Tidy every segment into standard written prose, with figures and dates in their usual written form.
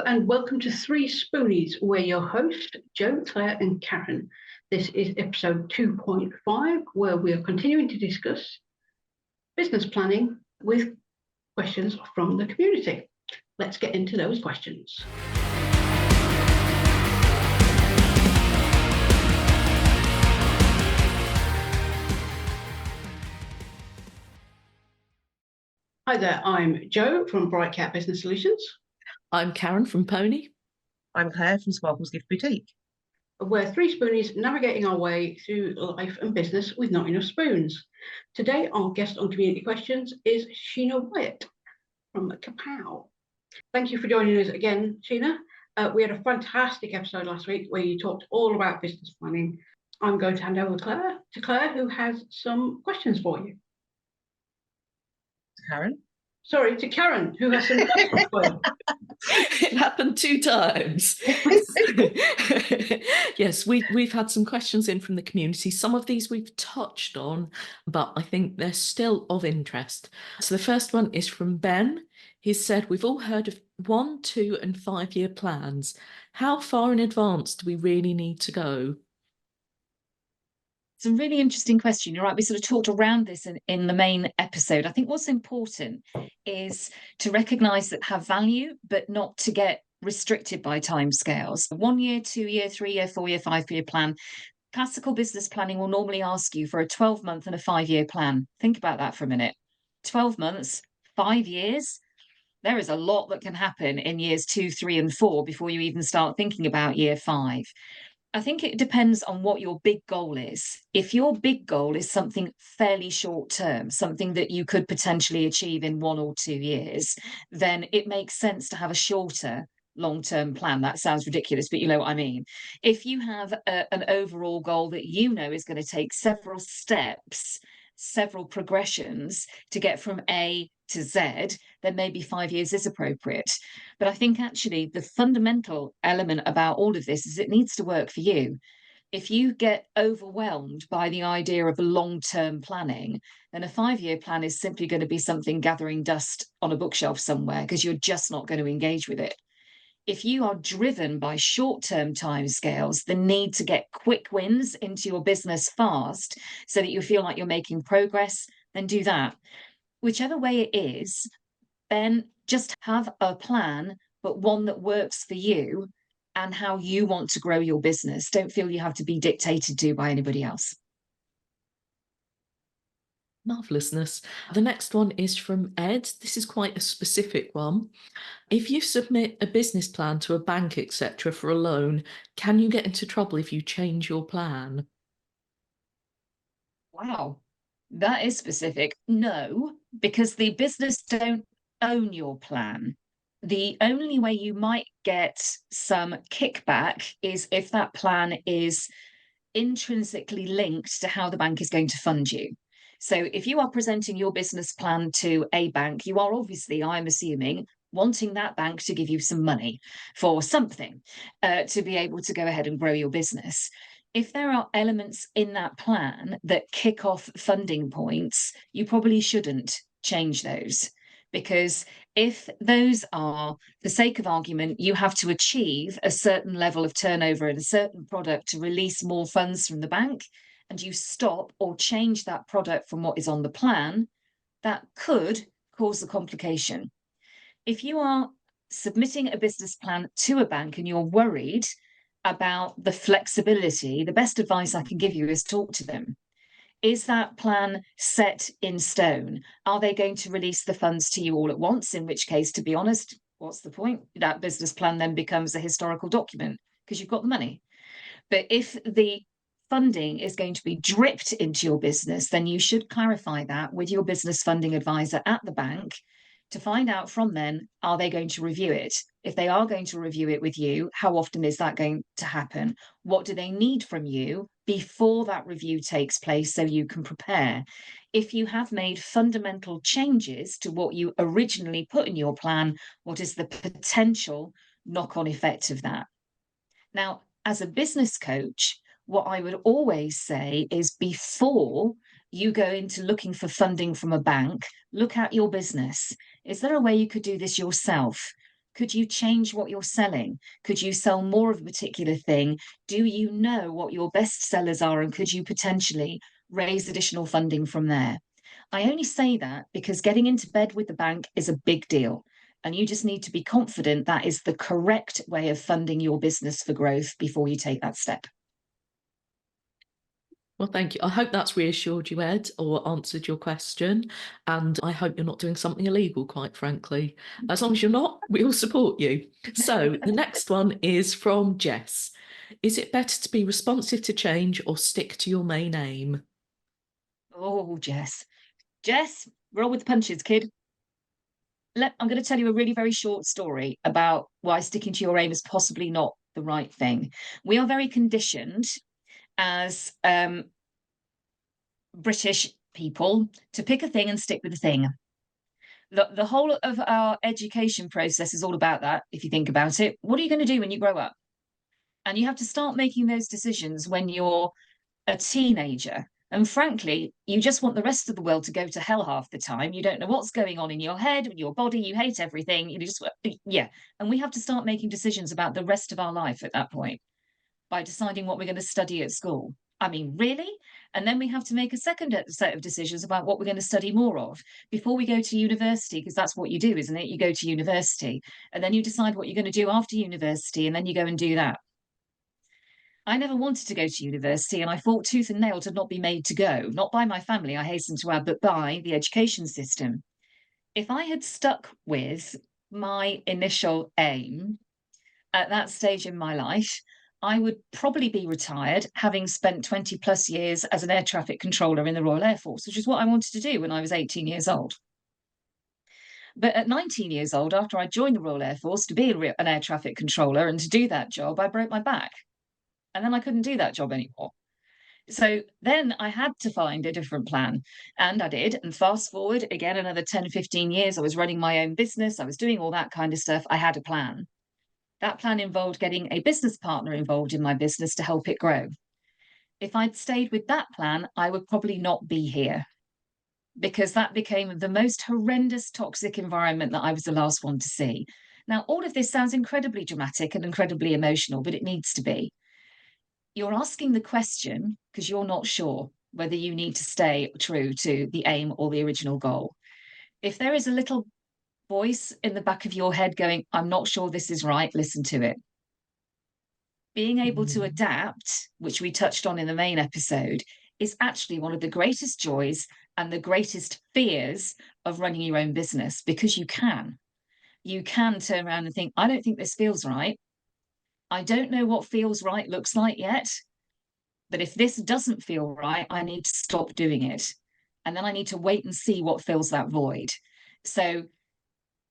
and welcome to 3Spoonies. We're your hosts, Jo, Claire and Karen. This is episode 2.5, where we are continuing to discuss business planning with questions from the community. Let's get into those questions. Hi there, I'm Jo from Bright Cat Business Solutions. I'm Karen from Pony. I'm Claire from Sparkle's Gift Boutique. We're 3Spoonies navigating our way through life and business with not enough spoons. Today, our guest on community questions is Sheena Whyatt from Kapow. Thank you for joining us again, Sheena. We had a fantastic episode last week where you talked all about business planning. I'm going to hand over to Claire, who has some questions for you. Karen? Sorry, to Karen, who has some questions for you. It happened 2 times. Yes, we've had some questions in from the community. Some of these we've touched on, but I think they're still of interest. So the first one is from Ben. He said, we've all heard of 1, 2 and 5 year plans. How far in advance do we really need to go? It's a really interesting question. You're right. We sort of talked around this in the main episode. I think what's important is to recognise that have value, but not to get restricted by timescales. 1 year, 2 year, 3 year, 4 year, 5 year plan. Classical business planning will normally ask you for a 12-month and a 5-year plan. Think about that for a minute. 12 months, 5 years. There is a lot that can happen in years 2, 3 and 4 before you even start thinking about year 5. I think it depends on what your big goal is. If your big goal is something fairly short term, something that you could potentially achieve in 1 or 2 years, then it makes sense to have a shorter long-term plan. That sounds ridiculous, but you know what I mean. If you have an overall goal that you know is going to take several steps, several progressions to get from A to Z, then maybe 5 years is appropriate. But I think actually the fundamental element about all of this is it needs to work for you. If you get overwhelmed by the idea of long-term planning, then a 5-year plan is simply going to be something gathering dust on a bookshelf somewhere because you're just not going to engage with it. If you are driven by short-term timescales, the need to get quick wins into your business fast so that you feel like you're making progress, then do that. Whichever way it is, then just have a plan, but one that works for you and how you want to grow your business. Don't feel you have to be dictated to by anybody else. Marvellousness. The next one is from Ed. This is quite a specific one. If you submit a business plan to a bank, etc., for a loan, can you get into trouble if you change your plan? Wow, that is specific. No, because the business don't own your plan. The only way you might get some kickback is if that plan is intrinsically linked to how the bank is going to fund you. So if you are presenting your business plan to a bank, you are obviously, I'm assuming, wanting that bank to give you some money for something to be able to go ahead and grow your business. If there are elements in that plan that kick off funding points, you probably shouldn't change those. Because if those are, for the sake of argument, you have to achieve a certain level of turnover in a certain product to release more funds from the bank, and you stop or change that product from what is on the plan, that could cause a complication. If you are submitting a business plan to a bank and you're worried about the flexibility, the best advice I can give you is talk to them. Is that plan set in stone? Are they going to release the funds to you all at once? In which case, to be honest, what's the point? That business plan then becomes a historical document because you've got the money. But if the funding is going to be dripped into your business, then you should clarify that with your business funding advisor at the bank to find out from them, are they going to review it? If they are going to review it with you, how often is that going to happen? What do they need from you before that review takes place so you can prepare? If you have made fundamental changes to what you originally put in your plan, what is the potential knock-on effect of that? Now, as a business coach, what I would always say is before you go into looking for funding from a bank, look at your business. Is there a way you could do this yourself? Could you change what you're selling? Could you sell more of a particular thing? Do you know what your best sellers are? And could you potentially raise additional funding from there? I only say that because getting into bed with the bank is a big deal. And you just need to be confident that is the correct way of funding your business for growth before you take that step. Well, thank you. I hope that's reassured you, Ed, or answered your question. And I hope you're not doing something illegal, quite frankly. As long as you're not, we all support you. So the next one is from Jess. Is it better to be responsive to change or stick to your main aim? Oh, Jess. Jess, roll with the punches, kid. I'm going to tell you a really very short story about why sticking to your aim is possibly not the right thing. We are very conditioned as British people to pick a thing and stick with the thing. The whole of our education process is all about that, if you think about it. What are you going to do when you grow up? And you have to start making those decisions when you're a teenager. And frankly, you just want the rest of the world to go to hell half the time. You don't know what's going on in your head, your body, you hate everything. You just, yeah. And we have to start making decisions about the rest of our life at that point by deciding what we're going to study at school. I mean, really? And then we have to make a second set of decisions about what we're going to study more of before we go to university, because that's what you do, isn't it? You go to university and then you decide what you're going to do after university, and then you go and do that. I never wanted to go to university, and I fought tooth and nail to not be made to go, not by my family, I hasten to add, but by the education system. If I had stuck with my initial aim at that stage in my life, I would probably be retired, having spent 20 plus years as an air traffic controller in the Royal Air Force, which is what I wanted to do when I was 18 years old. But at 19 years old, after I joined the Royal Air Force to be an air traffic controller and to do that job, I broke my back. And then I couldn't do that job anymore. So then I had to find a different plan. And I did. And fast forward again, another 10, 15 years, I was running my own business. I was doing all that kind of stuff. I had a plan. That plan involved getting a business partner involved in my business to help it grow. If I'd stayed with that plan, I would probably not be here, because that became the most horrendous toxic environment that I was the last one to see. Now, all of this sounds incredibly dramatic and incredibly emotional, but it needs to be. You're asking the question because you're not sure whether you need to stay true to the aim or the original goal. If there is a little voice in the back of your head going, I'm not sure this is right, listen to it. Being able to adapt, which we touched on in the main episode, is actually one of the greatest joys and the greatest fears of running your own business, because you can. You can turn around and think, I don't think this feels right. I don't know what feels right looks like yet, but if this doesn't feel right, I need to stop doing it. And then I need to wait and see what fills that void. So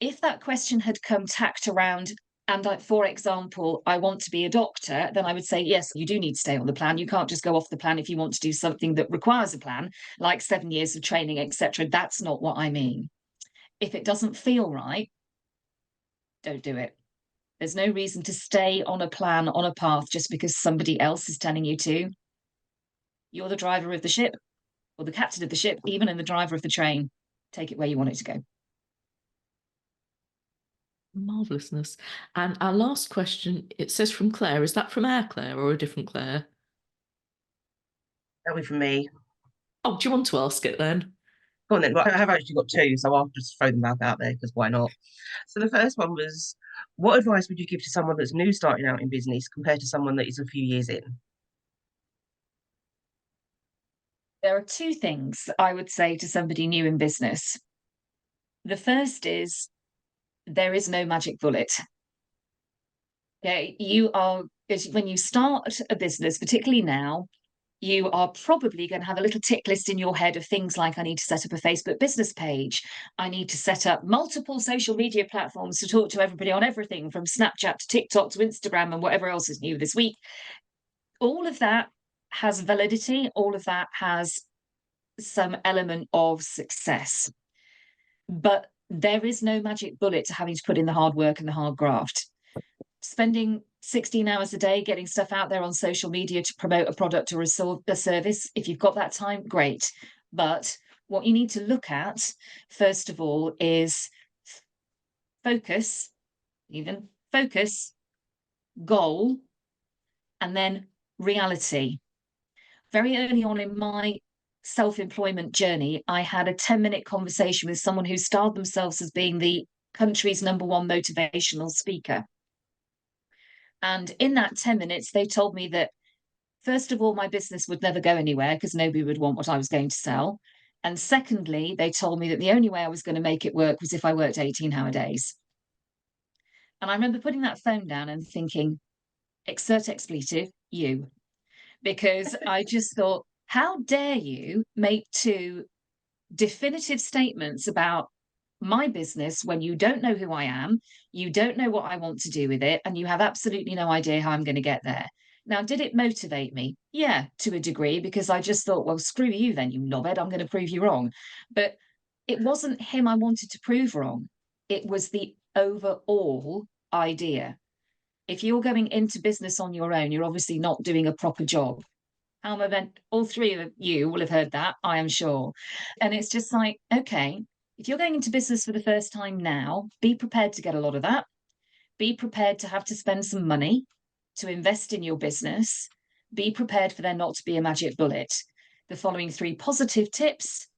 if that question had come tacked around, and for example, I want to be a doctor, then I would say, yes, you do need to stay on the plan. You can't just go off the plan if you want to do something that requires a plan, like 7 years of training, etc. That's not what I mean. If it doesn't feel right, don't do it. There's no reason to stay on a plan, on a path, just because somebody else is telling you to. You're the driver of the ship, or the captain of the ship, even in the driver of the train. Take it where you want it to go. Marvellousness. And our last question, it says from Claire. Is that from our Claire or a different Claire? That'll be from me. Oh, do you want to ask it then? Go on then. Well, I have actually got two, so I'll just throw them back out there because why not? So the first one was, what advice would you give to someone that's new starting out in business compared to someone that is a few years in? There are two things I would say to somebody new in business. The first is, there is no magic bullet. Okay, when you start a business, particularly now, you are probably going to have a little tick list in your head of things like, I need to set up a Facebook business page. I need to set up multiple social media platforms to talk to everybody on everything from Snapchat to TikTok to Instagram and whatever else is new this week. All of that has validity. All of that has some element of success. But there is no magic bullet to having to put in the hard work and the hard graft. Spending 16 hours a day getting stuff out there on social media to promote a product or a service, if you've got that time, great. But what you need to look at, first of all, is focus. even focus, goal, and then reality. Very early on in my self-employment journey, I had a 10-minute conversation with someone who styled themselves as being the country's #1 motivational speaker. And in that 10 minutes, they told me that, first of all, my business would never go anywhere because nobody would want what I was going to sell. And secondly, they told me that the only way I was going to make it work was if I worked 18-hour days. And I remember putting that phone down and thinking, exert expletive, you. Because I just thought, how dare you make two definitive statements about my business when you don't know who I am, you don't know what I want to do with it, and you have absolutely no idea how I'm going to get there. Now, did it motivate me? Yeah, to a degree, because I just thought, well, screw you then, you knobhead, I'm going to prove you wrong. But it wasn't him I wanted to prove wrong. It was the overall idea. If you're going into business on your own, you're obviously not doing a proper job. All three of you will have heard that, I am sure. And it's just like, okay, if you're going into business for the first time now, be prepared to get a lot of that. Be prepared to have to spend some money to invest in your business. Be prepared for there not to be a magic bullet. The following 3 positive tips: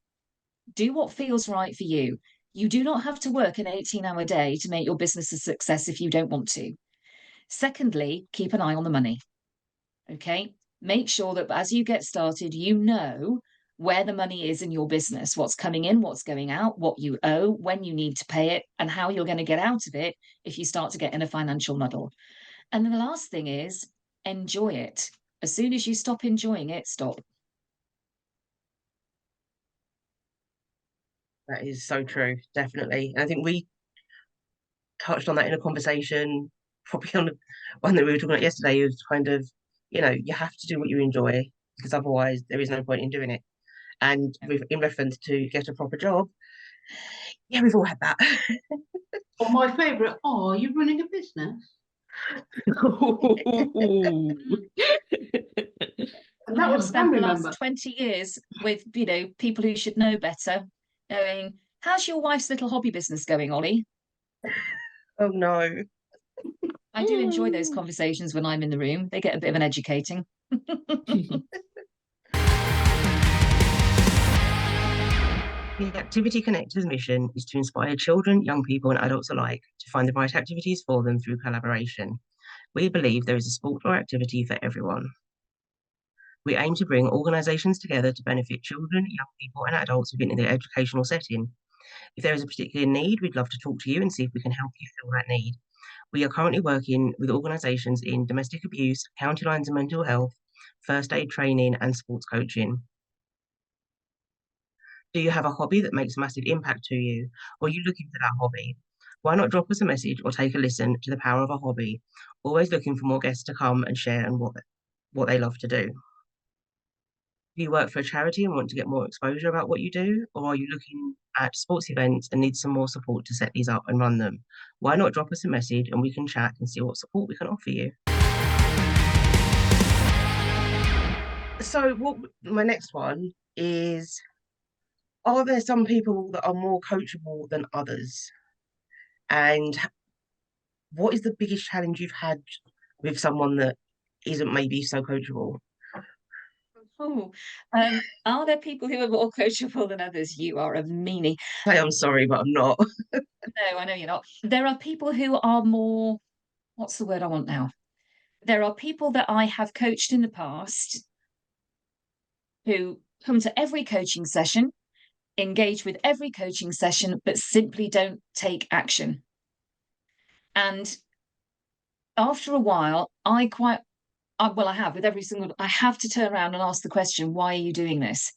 do what feels right for you. You do not have to work an 18-hour day to make your business a success if you don't want to. Secondly, keep an eye on the money. Okay, make sure that as you get started, you know where the money is in your business, what's coming in, what's going out, what you owe, when you need to pay it, and how you're going to get out of it if you start to get in a financial muddle. And then the last thing is enjoy it. As soon as you stop enjoying it, stop. That is so true, definitely. And I think we touched on that in a conversation, probably on one that we were talking about yesterday, is kind of, you have to do what you enjoy, because otherwise there is no point in doing it. And in reference to get a proper job, yeah, we've all had that. Or my favourite, oh, are you running a business? And that I have was, I spent the remember. last 20 years with, people who should know better, going, how's your wife's little hobby business going, Ollie? Oh no. I do enjoy those conversations when I'm in the room. They get a bit of an educating. The Activity Connector's mission is to inspire children, young people, and adults alike to find the right activities for them through collaboration. We believe there is a sport or activity for everyone. We aim to bring organisations together to benefit children, young people, and adults within their educational setting. If there is a particular need, we'd love to talk to you and see if we can help you fill that need. We are currently working with organisations in domestic abuse, county lines and mental health, first aid training, and sports coaching. Do you have a hobby that makes a massive impact to you, or are you looking for that hobby? Why not drop us a message or take a listen to the power of a hobby? Always looking for more guests to come and share and what they love to do. Do you work for a charity and want to get more exposure about what you do, or are you looking at sports events and need some more support to set these up and run them? Why not drop us a message and we can chat and see what support we can offer you? So my next one is, are there some people that are more coachable than others? And what is the biggest challenge you've had with someone that isn't maybe so coachable? Oh, are there people who are more coachable than others? You are a meanie. I'm sorry, but I'm not. No, I know you're not. There are people who are more, what's the word I want now? There are people that I have coached in the past who come to every coaching session, engage with every coaching session, but simply don't take action. And after a while, I have with every single, I have to turn around and ask the question, why are you doing this?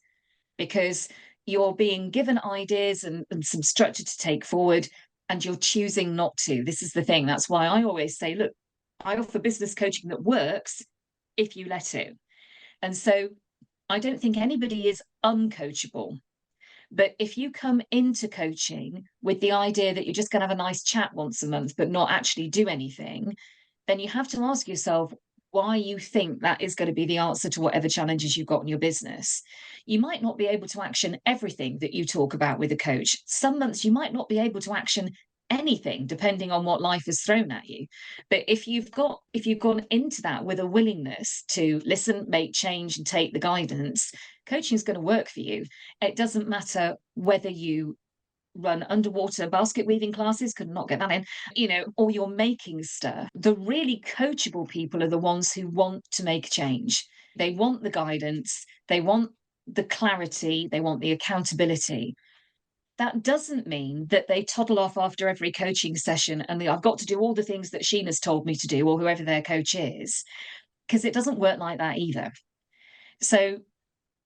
Because you're being given ideas and some structure to take forward, and you're choosing not to. This is the thing. That's why I always say, look, I offer business coaching that works if you let it. And so I don't think anybody is uncoachable. But if you come into coaching with the idea that you're just going to have a nice chat once a month, but not actually do anything, then you have to ask yourself why you think that is going to be the answer to whatever challenges you've got in your business. You might not be able to action everything that you talk about with a coach. Some months you might not be able to action anything, depending on what life has thrown at you. But if you've gone into that with a willingness to listen, make change, and take the guidance, coaching is going to work for you. It doesn't matter whether you run underwater basket weaving classes, could not get that in, or you're making stuff. The really coachable people are the ones who want to make change. They want the guidance, they want the clarity, they want the accountability. That doesn't mean that they toddle off after every coaching session and I've got to do all the things that Sheena's told me to do, or whoever their coach is, because it doesn't work like that either. So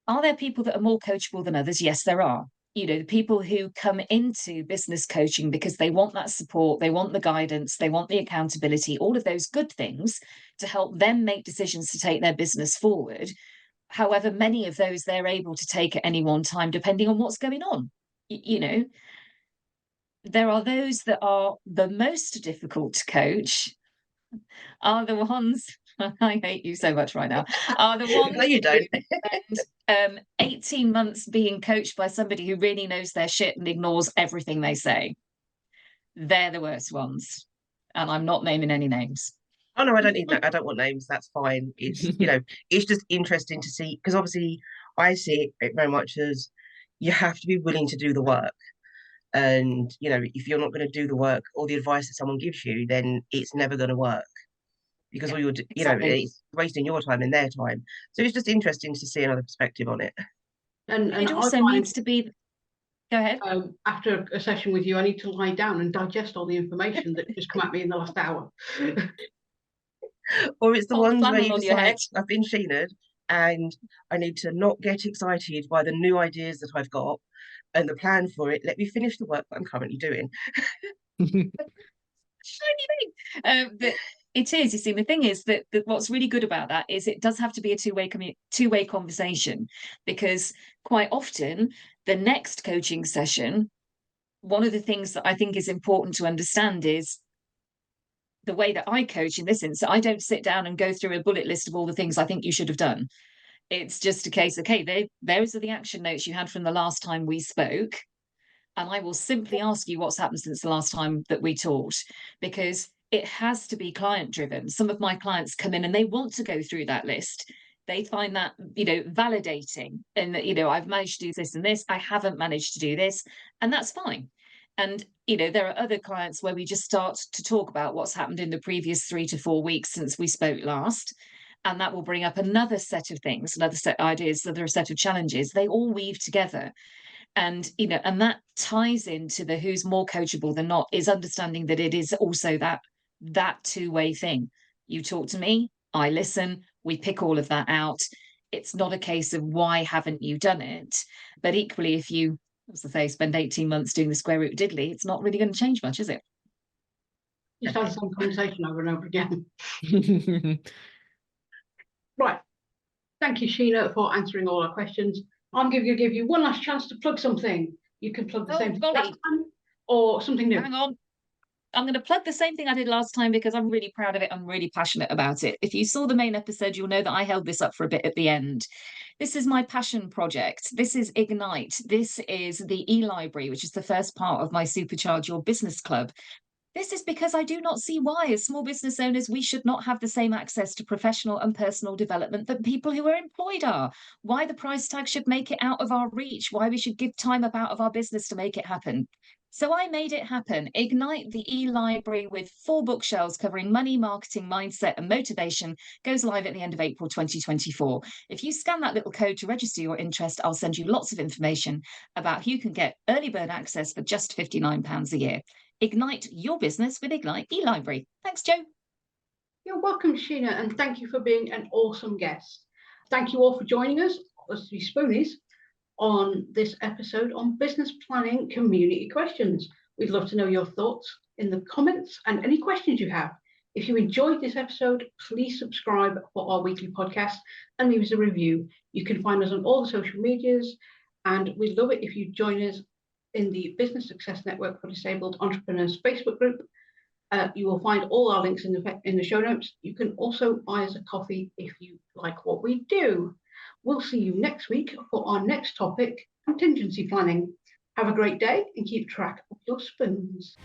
are there people that are more coachable than others? Yes, there are. The people who come into business coaching because they want that support, they want the guidance, they want the accountability, all of those good things to help them make decisions to take their business forward. However, many of those they're able to take at any one time, depending on what's going on. There are those that are the most difficult to coach, are the ones, I hate you so much right now, are the ones No, you don't. 18 months being coached by somebody who really knows their shit and ignores everything they say. They're the worst ones. And I'm not naming any names. Oh no, I don't need that. I don't want names. That's fine. It's it's just interesting to see, because obviously I see it very much as you have to be willing to do the work. And if you're not going to do the work or the advice that someone gives you, then it's never going to work, because all you're exactly. it's wasting your time and their time. So it's just interesting to see another perspective on it. And It I also find, needs to be. Go ahead. After a session with you, I need to lie down and digest all the information that just come at me in the last hour. Or it's the Hold the ones where flannel you on just your like, head. I've been Sheena'd and I need to not get excited by the new ideas that I've got and the plan for it. Let me finish the work that I'm currently doing. Shiny thing. But it is, you see, the thing is that what's really good about that is it does have to be a two-way conversation, because quite often the next coaching session, one of the things that I think is important to understand is the way that I coach in this instance. I don't sit down and go through a bullet list of all the things I think you should have done. It's just a case, okay, those are the action notes you had from the last time we spoke. And I will simply ask you what's happened since the last time that we talked, because it has to be client driven. Some of my clients come in and they want to go through that list. They find that, validating, and that, I've managed to do this and this, I haven't managed to do this, and that's fine. And, there are other clients where we just start to talk about what's happened in the previous 3 to 4 weeks since we spoke last. And that will bring up another set of things, another set of ideas, another set of challenges. They all weave together. And and that ties into the who's more coachable than not, is understanding that it is also that two-way thing. You talk to me, I listen, we pick all of that out. It's not a case of why haven't you done it, but equally, if you, as I say, spend 18 months doing the square root diddly, it's not really going to change much, is it? Just have the same conversation over and over again. Right. Thank you, Sheena, for answering all our questions. I'm going to give you one last chance to plug something. You can plug the same thing last time or something new. Hang on. I'm going to plug the same thing I did last time because I'm really proud of it. I'm really passionate about it. If you saw the main episode, you'll know that I held this up for a bit at the end. This is my passion project. This is Ignite. This is the e-library, which is the first part of my Supercharge Your Business Club. This is because I do not see why, as small business owners, we should not have the same access to professional and personal development that people who are employed are. Why the price tag should make it out of our reach. Why we should give time up out of our business to make it happen. So I made it happen. Ignite, the e-library with 4 bookshelves covering money, marketing, mindset, and motivation, goes live at the end of April 2024. If you scan that little code to register your interest, I'll send you lots of information about how you can get early bird access for just £59 a year. Ignite your business with Ignite e-library. Thanks, Joe. You're welcome, Sheena, and thank you for being an awesome guest. Thank you all for joining us, us 3Spoonies, on this episode on business planning community questions. We'd love to know your thoughts in the comments and any questions you have. If you enjoyed this episode, please subscribe for our weekly podcast and leave us a review. You can find us on all the social medias, and we'd love it if you join us in the Business Success Network for Disabled Entrepreneurs Facebook group. You will find all our links in the show notes. You can also buy us a coffee if you like what we do. We'll see you next week for our next topic, contingency planning. Have a great day and keep track of your spoons.